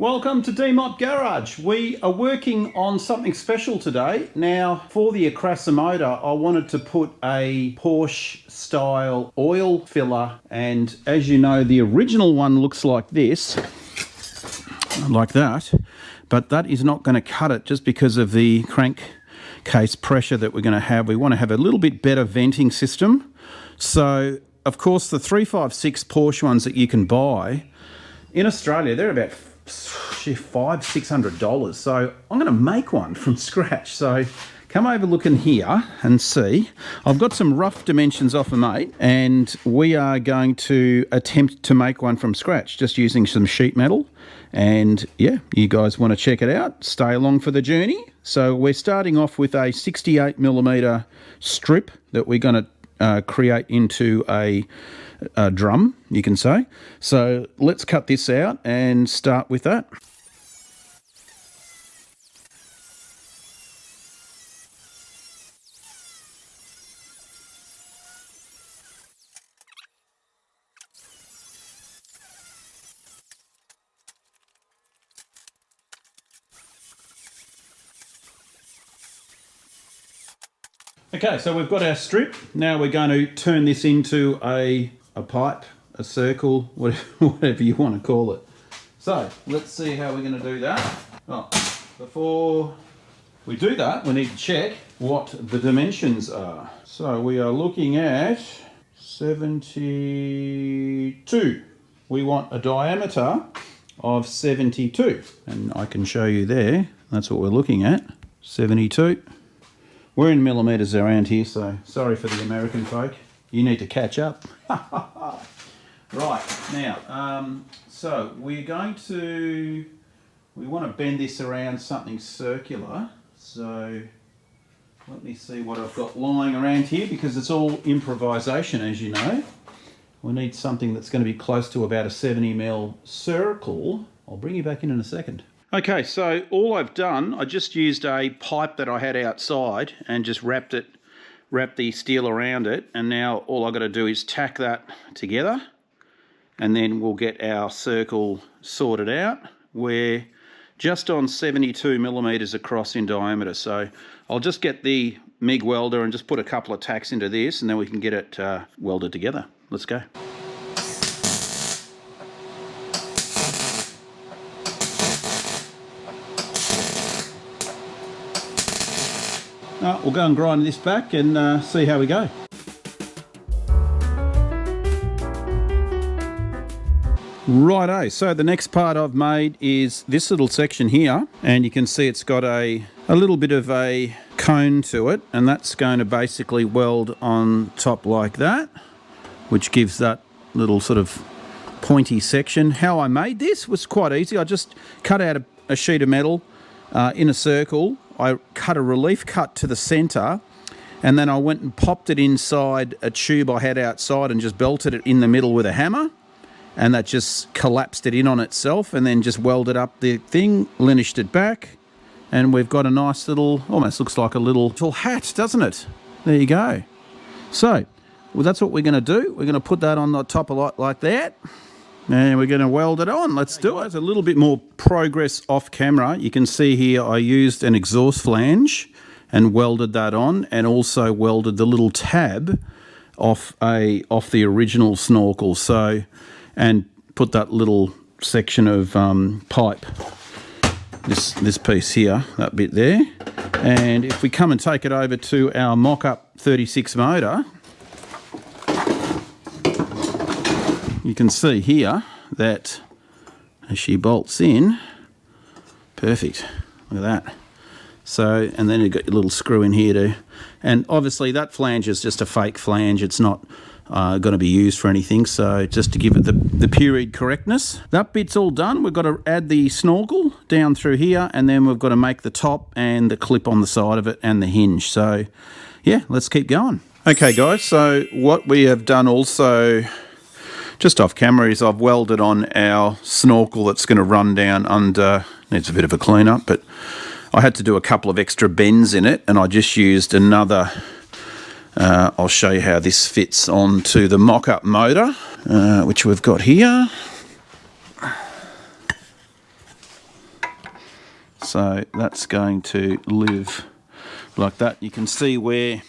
Welcome to D-Mop Garage. We are working on something special today. Now, for the okrasa motor, I wanted to put a Porsche style oil filler, and as you know, the original one looks like this, like that, but that is not going to cut it just because of the crankcase pressure that we're going to have. We want to have a little bit better venting system. So, of course, the 356 Porsche ones that you can buy in Australia, they're about $500-600. So I'm going to make one from scratch. So come over, look in here and see. I've got some rough dimensions off a mate, and we are going to attempt to make one from scratch just using some sheet metal. And yeah, you guys want to check it out, stay along for the journey. So we're starting off with a 68mm strip that we're going to create into a drum, you can say. So let's cut this out and start with that. Okay, so we've got our strip. Now we're going to turn this into a pipe, a circle, whatever you want to call it. So let's see how we're going to do that. Oh, before we do that, we need to check what the dimensions are. So we are looking at 72. We want a diameter of 72, and I can show you there. That's what we're looking at, 72. We're in millimetres around here, so sorry for the American folk. You need to catch up. Right, now, so we want to bend this around something circular. So let me see what I've got lying around here, because it's all improvisation, as you know. We need something that's going to be close to about a 70mm circle. I'll bring you back in a second. Okay, so all I've done, I just used a pipe that I had outside and just wrapped the steel around it, and now all I've got to do is tack that together, and then we'll get our circle sorted out. We're just on 72mm across in diameter, so I'll just get the MIG welder and just put a couple of tacks into this, and then we can get it welded together. Let's go. We'll go and grind this back and see how we go. Righto, so the next part I've made is this little section here, and you can see it's got a little bit of a cone to it, and that's going to basically weld on top like that, which gives that little sort of pointy section. How I made this was quite easy. I just cut out a sheet of metal in a circle. I cut a relief cut to the centre, and then I went and popped it inside a tube I had outside and just belted it in the middle with a hammer, and that just collapsed it in on itself, and then just welded up the thing, linished it back, and we've got a nice little, almost looks like a little hat, doesn't it? There you go. So, well, that's what we're going to do. We're going to put that on the top of like that, and we're going to weld it on. Let's do it. There's a little bit more progress off camera. You can see here I used an exhaust flange and welded that on, and also welded the little tab off the original snorkel. So, and put that little section of pipe, this piece here, that bit there. And if we come and take it over to our mock-up 36 motor, you can see here that as she bolts in, perfect, look at that. So, and then you've got your little screw in here too. And obviously that flange is just a fake flange, it's not going to be used for anything, so just to give it the period correctness. That bit's all done. We've got to add the snorkel down through here, and then we've got to make the top and the clip on the side of it and the hinge. So yeah, let's keep going. Okay guys, so what we have done also, just off camera, is I've welded on our snorkel that's going to run down under. Needs a bit of a clean up, but I had to do a couple of extra bends in it, and I just used another, I'll show you how this fits onto the mock-up motor, which we've got here. So that's going to live like that. You can see where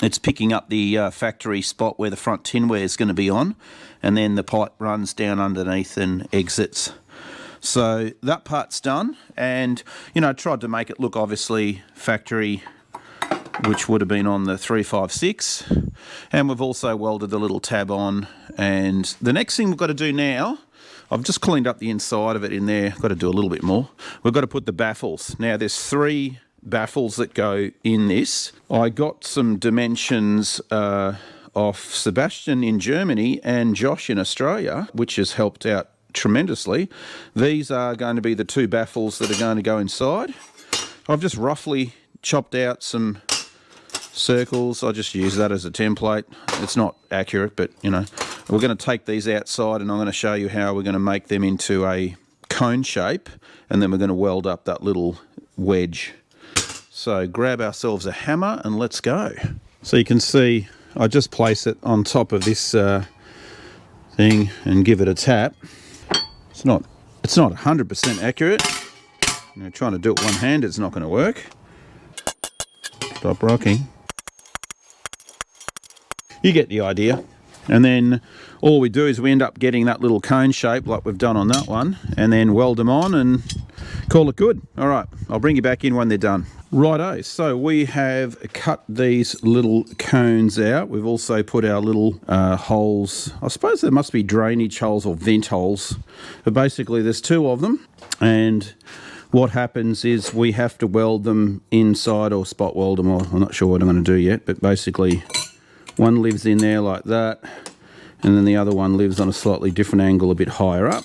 it's picking up the factory spot where the front tinware is going to be on, and then the pipe runs down underneath and exits. So that part's done, and you know, tried to make it look obviously factory, which would have been on the 356, and we've also welded the little tab on. And the next thing we've got to do now, I've just cleaned up the inside of it in there, got to do a little bit more. We've got to put the baffles. Now there's 3 baffles that go in this. I got some dimensions off Sebastian in Germany and Josh in Australia, which has helped out tremendously. These are going to be the 2 baffles that are going to go inside. I've just roughly chopped out some circles. I just use that as a template. It's not accurate, but you know, we're going to take these outside and I'm going to show you how we're going to make them into a cone shape, and then we're going to weld up that little wedge. So grab ourselves a hammer and let's go. So you can see I just place it on top of this thing and give it a tap. It's not 100% accurate. You know, trying to do it one hand, it's not going to work. Stop rocking. You get the idea. And then all we do is we end up getting that little cone shape like we've done on that one, and then weld them on and call it good. All right, I'll bring you back in when they're done. Righto, so we have cut these little cones out. We've also put our little holes. I suppose there must be drainage holes or vent holes, but basically there's 2 of them. And what happens is we have to weld them inside or spot weld them, or I'm not sure what I'm going to do yet, but basically one lives in there like that, and then the other one lives on a slightly different angle a bit higher up.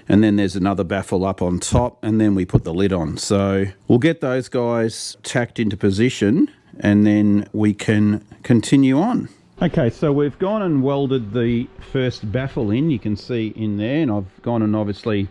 And then there's another baffle up on top, and then we put the lid on. So we'll get those guys tacked into position and then we can continue on. Okay, so we've gone and welded the first baffle in, you can see in there, and I've gone and obviously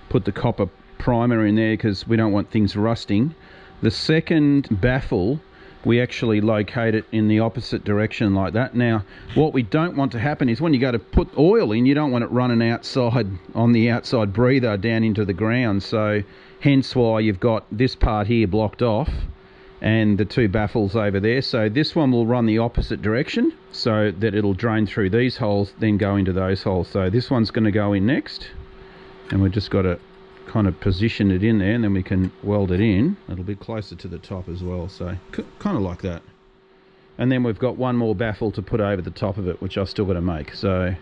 put the copper primer in there because we don't want things rusting. The second baffle, we actually locate it in the opposite direction like that. Now, what we don't want to happen is when you go to put oil in, you don't want it running outside on the outside breather down into the ground. So hence why you've got this part here blocked off and the 2 baffles over there. So this one will run the opposite direction so that it'll drain through these holes, then go into those holes. So this one's going to go in next, and we've just got to kind of position it in there, and then we can weld it in. It'll be closer to the top as well, so kind of like that. And then we've got one more baffle to put over the top of it, which I've still got to make. So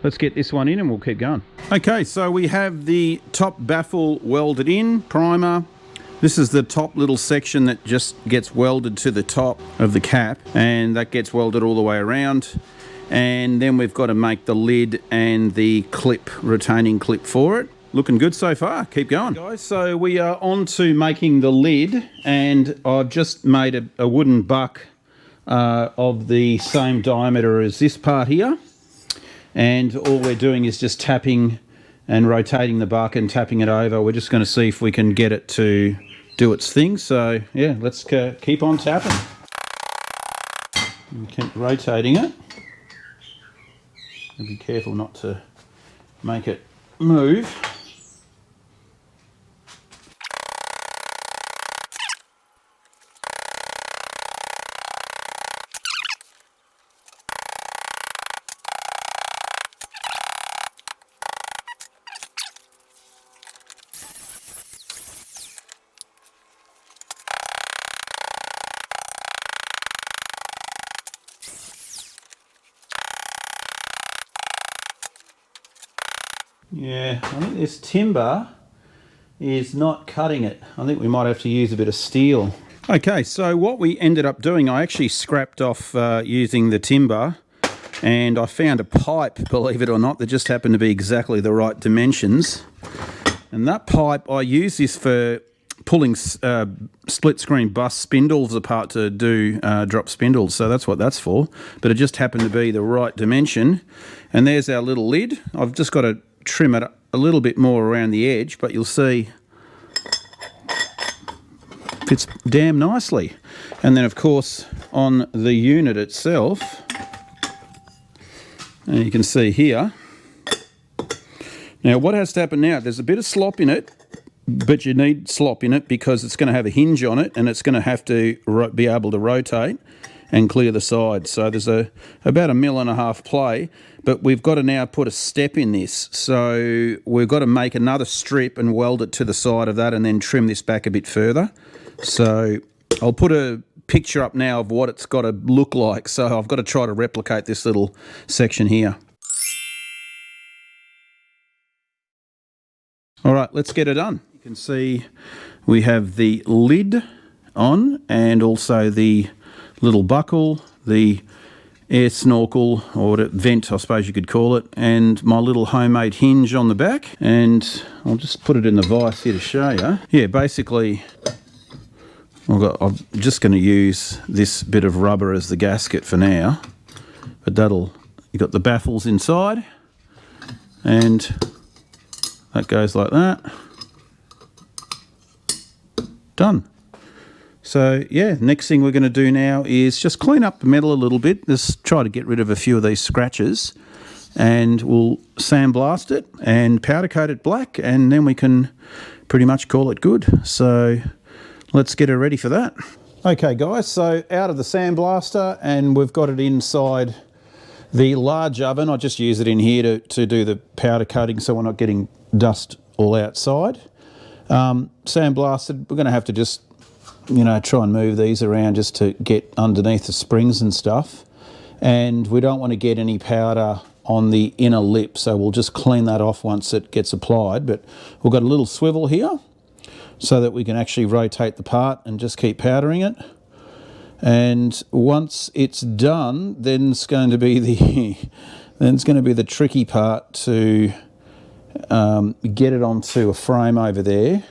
let's get this one in and we'll keep going. Okay, so we have the top baffle welded in, primer. This is the top little section that just gets welded to the top of the cap, and that gets welded all the way around. And then we've got to make the lid and the clip, retaining clip for it. Looking good so far. Keep going, guys. So we are on to making the lid, and I've just made a wooden buck of the same diameter as this part here, and all we're doing is just tapping and rotating the buck and tapping it over. We're just going to see if we can get it to do its thing. So yeah, let's keep on tapping and keep rotating it, and be careful not to make it move. Yeah, I think this timber is not cutting it. I think we might have to use a bit of steel. Okay, so what we ended up doing, I actually scrapped off using the timber, and I found a pipe, believe it or not, that just happened to be exactly the right dimensions. And that pipe, I use this for pulling split screen bus spindles apart to do drop spindles, so that's what that's for. But it just happened to be the right dimension. And there's our little lid. I've just got to trim it a little bit more around the edge, but you'll see fits damn nicely. And then of course on the unit itself, and you can see here, now what has to happen now, there's a bit of slop in it but you need slop in it because it's going to have a hinge on it and it's going to have to be able to rotate and clear the sides. So there's about 1.5 mil play, but we've got to now put a step in this. So we've got to make another strip and weld it to the side of that and then trim this back a bit further. So I'll put a picture up now of what it's got to look like. So I've got to try to replicate this little section here. All right, let's get it done. You can see we have the lid on and also the little buckle, the air snorkel, or vent I suppose you could call it, and my little homemade hinge on the back. And I'll just put it in the vise here to show you. Yeah, basically I'm just going to use this bit of rubber as the gasket for now, but you've got the baffles inside and that goes like that. Done. So yeah, next thing we're going to do now is just clean up the metal a little bit. Just try to get rid of a few of these scratches, and we'll sandblast it and powder coat it black, and then we can pretty much call it good. So let's get her ready for that. Okay guys, so out of the sandblaster, and we've got it inside the large oven. I just use it in here to do the powder coating so we're not getting dust all outside. Sandblasted, we're going to have to just, try and move these around just to get underneath the springs and stuff. And we don't want to get any powder on the inner lip, so we'll just clean that off once it gets applied. But we've got a little swivel here so that we can actually rotate the part and just keep powdering it. And once it's done, then it's going to be the tricky part to get it onto a frame over there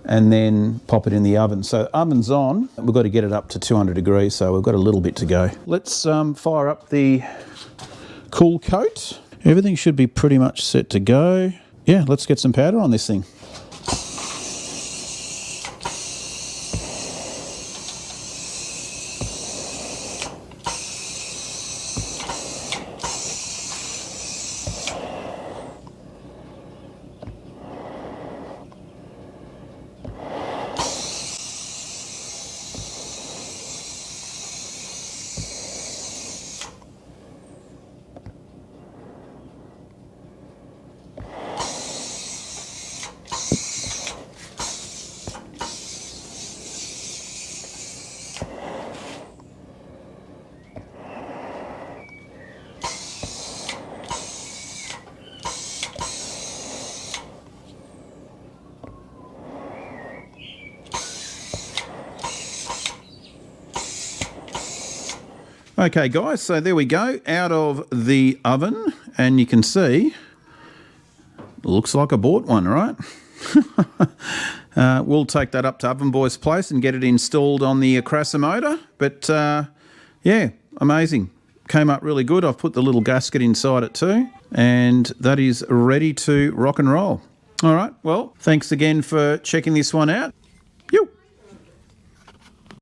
and then pop it in the oven. So oven's on, we've got to get it up to 200 degrees, so we've got a little bit to go. Let's fire up the cool coat. Everything should be pretty much set to go. Yeah, let's get some powder on this thing. Okay guys, so there we go, out of the oven, and you can see, looks like I bought one, right? We'll take that up to Oven Boy's place and get it installed on the okrasa motor. But yeah, amazing. Came up really good. I've put the little gasket inside it too, and that is ready to rock and roll. All right, well, thanks again for checking this one out.